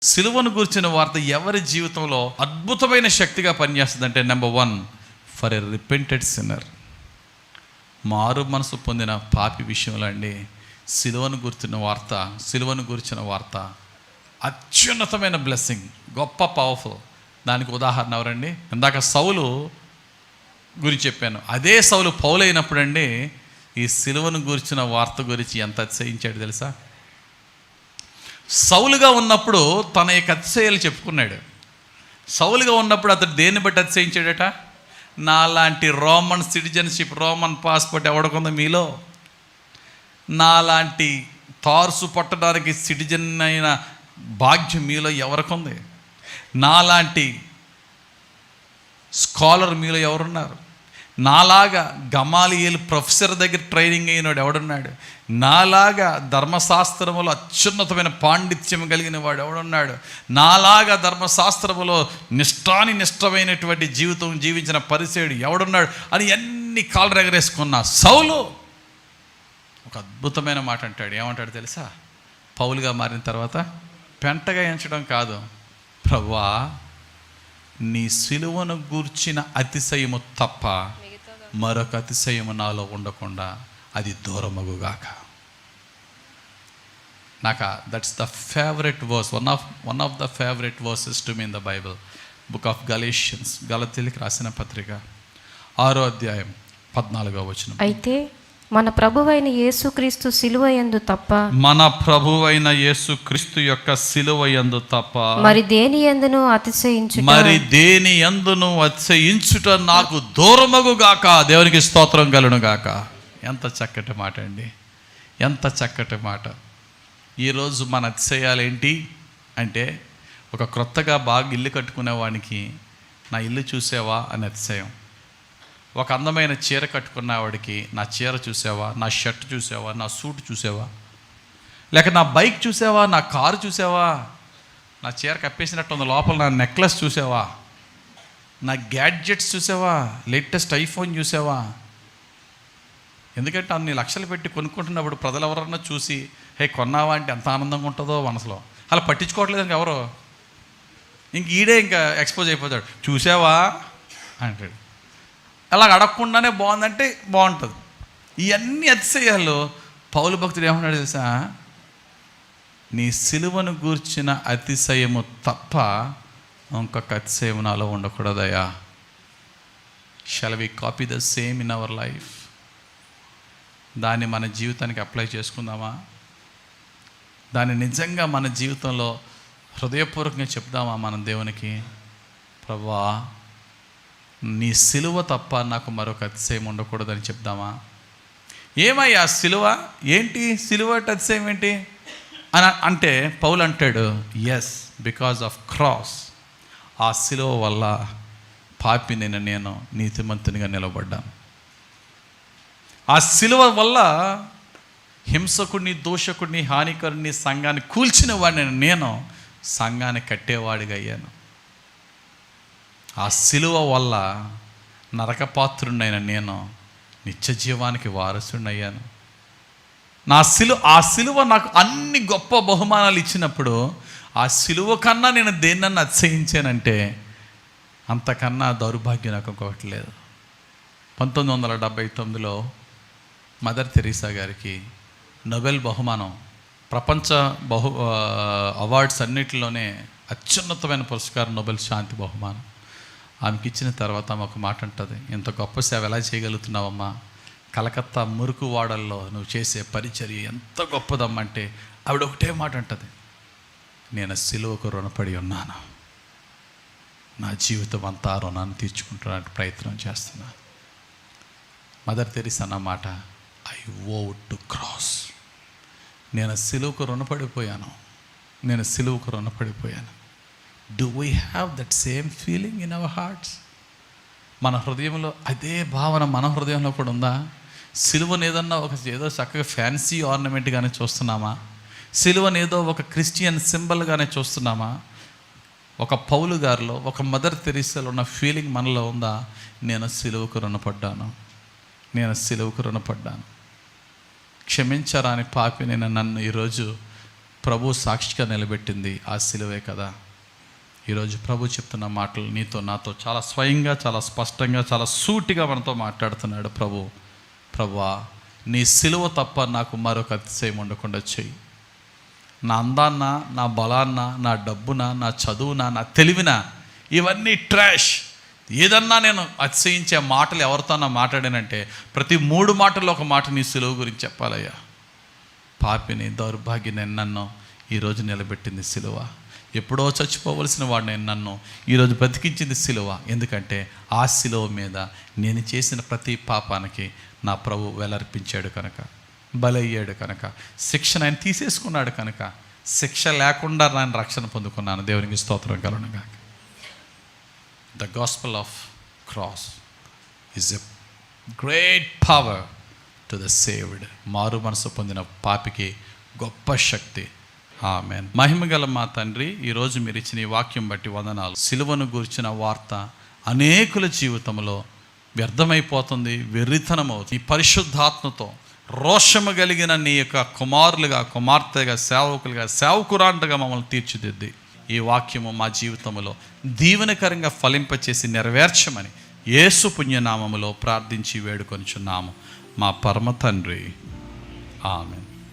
సిలువను గూర్చిన వార్త ఎవరి జీవితంలో అద్భుతమైన శక్తిగా పనిచేస్తుందంటే, number 1, for a repented sinner. మారు మనసు పొందిన పాపి విషయంలో అండి సిలువను గురించిన వార్త అత్యున్నతమైన బ్లెస్సింగ్, గొప్ప పవర్ఫుల్. దానికి ఉదాహరణ ఎవరండి? ఇందాక సౌలు గురించి చెప్పాను. అదే సౌలు పౌలైనప్పుడు అండి ఈ సిలువను గురించిన వార్త గురించి ఎంత అతిశయించాడు తెలుసా? సౌలుగా ఉన్నప్పుడు తన యొక్క అతిశయాలు చెప్పుకున్నాడు. సౌలుగా ఉన్నప్పుడు అతడు దేన్ని బట్టి అతిశయించాడట? నాలాంటి రోమన్ సిటిజన్షిప్, రోమన్ పాస్పోర్ట్ ఎవడకుందో మీలో? నాలాంటి తార్సు పట్టడానికి సిటిజన్ అయిన భాగ్యం మీలో ఎవరికుంది? నాలాంటి స్కాలర్ మీలో ఎవరున్నారు? నాలాగా గమాలియేలు ప్రొఫెసర్ దగ్గర ట్రైనింగ్ అయినవాడు ఎవడున్నాడు? నాలాగా ధర్మశాస్త్రములో అత్యున్నతమైన పాండిత్యం కలిగిన వాడు ఎవడున్నాడు? నాలాగా ధర్మశాస్త్రములో నిష్టమైనటువంటి జీవితం జీవించిన పరిసేయుడు ఎవడున్నాడు అని ఎన్ని కాళ్ళు ఎగరేసుకున్నా సౌలు ఒక అద్భుతమైన మాట అంటాడు. ఏమంటాడు తెలుసా? పౌలుగా మారిన తర్వాత పెంటగా ఎంచడం కాదు, ప్రభువా నీ సిలువను గూర్చిన అతిశయము తప్ప మరొక అతిశయము నాలో ఉండకుండా అది దూరమగుగాక. నాకు that's the favourite verse, one of the favourite verses to me in the Bible, book of Galatians, గలతీయులకు రాసిన పత్రిక 6వ అధ్యాయం 14వ వచనం. అయితే మన ప్రభువైన యేసుక్రీస్తు సిలువయందు తప్ప, మన ప్రభువైన యేసుక్రీస్తు యొక్క సిలువయందు తప్ప మరి దేని యందును అతిశయించుట నాకు దూరమగుగాక. దేవునికి స్తోత్రం కలుగును గాక. ఎంత చక్కటి మాట అండి, ఎంత చక్కటి మాట. ఈరోజు మన అతిశయాలు ఏంటి అంటే, ఒక క్రొత్తగా బాగా ఇల్లు కట్టుకునేవాడికి నా ఇల్లు చూసావా అని అతిశయం. ఒక అందమైన చీర కట్టుకున్నవాడికి నా చీర చూసావా, నా షర్ట్ చూసావా, నా సూట్ చూసావా, లేక నా బైక్ చూసావా, నా కారు చూసావా, నా చీర కప్పేసినట్టు ఉంది లోపల నా నెక్లెస్ చూసావా, నా గ్యాడ్జెట్స్ చూసావా, లేటెస్ట్ ఐఫోన్ చూసావా. ఎందుకంటే అన్ని లక్షలు పెట్టి కొనుక్కుంటున్నప్పుడు ప్రజలు ఎవరన్నా చూసి హే కొన్నావా అంటే ఎంత ఆనందంగా ఉంటుందో మనసులో. అలా పట్టించుకోవట్లేదు ఇంకెవరో. ఈడే ఇంకా ఎక్స్పోజ్ అయిపోతాడు, చూసావా అంటాడు. అలా అడగకుండానే బాగుందంటే బాగుంటుంది. ఇవన్నీ అతిశయాలు పౌలు భక్తుడు ఏమన్నాడు తెలుసా? నీ సిలువను గూర్చిన అతిశయము తప్ప ఇంకొక అతిశయం నాలో ఉండకూడదయా. Shall we copy the same in our life? దాన్ని మన జీవితానికి అప్లై చేసుకుందామా? దాన్ని నిజంగా మన జీవితంలో హృదయపూర్వకంగా చెప్దామా మనం దేవునికి? ప్రభువా నీ సిలువ తప్ప నాకు మరొక అతిశయం ఉండకూడదని చెప్దామా? ఏమయ్యా సిలువ ఏంటి? సిలువ అతిశయం ఏంటి అని అంటే పౌలు అంటాడు, ఎస్, బికాజ్ ఆఫ్ క్రాస్. ఆ సిలువ వల్ల పాపిని నేను నీతిమంతునిగా నిలబడ్డాను. ఆ సిలువ వల్ల హింసకుడిని, దోషకుడిని, హానికరుడిని, సంఘాన్ని కూల్చిన వాడిని నేను సంఘాన్ని కట్టేవాడిగా అయ్యాను. ఆ సిలువ వల్ల నరకపాత్రుడైన నేను నిత్య జీవానికి వారసుడయ్యాను. ఆ సిలువ నాకు అన్ని గొప్ప బహుమానాలు ఇచ్చినప్పుడు ఆ సిలువ కన్నా నేను దేన్నన్నా అతిశయించానంటే అంతకన్నా దౌర్భాగ్యం నాకు ఇంకొకటి లేదు. 1979లో మదర్ తెరీసా గారికి నోబెల్ బహుమానం, ప్రపంచ అవార్డ్స్ అన్నిటిలోనే అత్యున్నతమైన పురస్కారం నోబెల్ శాంతి బహుమానం. ఆమెకి ఇచ్చిన తర్వాత ఆమె ఒక మాట అంటుంది, ఇంత గొప్ప సేవ ఎలా చేయగలుగుతున్నావమ్మా? కలకత్తా మురుకు వాడల్లో నువ్వు చేసే పరిచర్య ఎంత గొప్పదమ్మంటే ఆవిడ ఒకటే మాట అంటుంది, నేను సిలువకు రుణపడి ఉన్నాను, నా జీవితం అంతా రుణాన్ని తీర్చుకుంటానికి ప్రయత్నం చేస్తున్నా. మదర్ తెరీసా అన్న మాట, ఐ వో టు క్రాస్. నేను సిలువకు రుణపడిపోయాను. Do we have that same feeling in our hearts? మన హృదయంలో అదే భావన మన హృదయంలో కూడా ఉందా? సిలువను ఏదన్నా ఏదో చక్కగా ఫ్యాన్సీ ఆర్నమెంట్గానే చూస్తున్నామా? సిలువను ఏదో ఒక క్రిస్టియన్ సింబల్గానే చూస్తున్నామా? ఒక పౌలు గారిలో, ఒక మదర్ తెరీసాలో ఉన్న ఫీలింగ్ మనలో ఉందా? నేను సిలువకు రుణపడ్డాను. క్షమించరాని పాపి నేను నన్ను ఈరోజు ప్రభు సాక్షిగా నిలబెట్టింది ఆ సిలువే కదా. ఈరోజు ప్రభు చెప్తున్న మాటలు నీతో నాతో చాలా స్వయంగా, చాలా స్పష్టంగా, చాలా సూటిగా మనతో మాట్లాడుతున్నాడు. ప్రభువా, నీ సిలువ తప్ప నాకు మరొక అతిశయం ఉండకుండా చెయ్యి. నా అందాన్న, నా బలాన్న, నా డబ్బున, నా చదువున, నా తెలివిన, ఇవన్నీ ట్రాష్. ఏదన్నా నేను అతిశయించే మాటలు ఎవరితో మాట్లాడానంటే ప్రతి 3 మాటల్లో ఒక మాట నీ సిలువ గురించి చెప్పాలయ్యా. పాపిని, దౌర్భాగ్యని నన్ను ఈరోజు నిలబెట్టింది సిలువ. ఎప్పుడో చచ్చిపోవలసిన వాడిని నన్ను ఈరోజు బ్రతికించింది సిలువ. ఎందుకంటే ఆ సిలువ మీద నేను చేసిన ప్రతి పాపానికి నా ప్రభు వెలర్పించాడు కనుక, బలయ్యాడు కనుక, శిక్షను ఆయన తీసేసుకున్నాడు కనుక, శిక్ష లేకుండా నేను రక్షణ పొందుకున్నాను. దేవునికి స్తోత్రం కలుగునుగాక. The gospel of cross is a great power to the saved. మారు మనసు పొందిన పాపికి గొప్ప శక్తి. ఆమేన్. మహిమగల మా తండ్రి, ఈరోజు మీరు ఇచ్చిన ఈ వాక్యం బట్టి వందనాలు. సిలువను గురించిన వార్త అనేకుల జీవితంలో వ్యర్థమైపోతుంది, వెర్రితనం అవుతుంది. ఈ పరిశుద్ధాత్మతో రోషము కలిగిన నీ యొక్క కుమారులుగా, కుమార్తెగా, సేవకులుగా, సేవకురాంటగా మమ్మల్ని తీర్చిదిద్ది ఈ వాక్యము మా జీవితంలో దీవెనకరంగా ఫలింపచేసి నెరవేర్చమని యేసు పుణ్యనామములో ప్రార్థించి వేడుకొనుచున్నాము మా పరమ తండ్రి. ఆమేన్.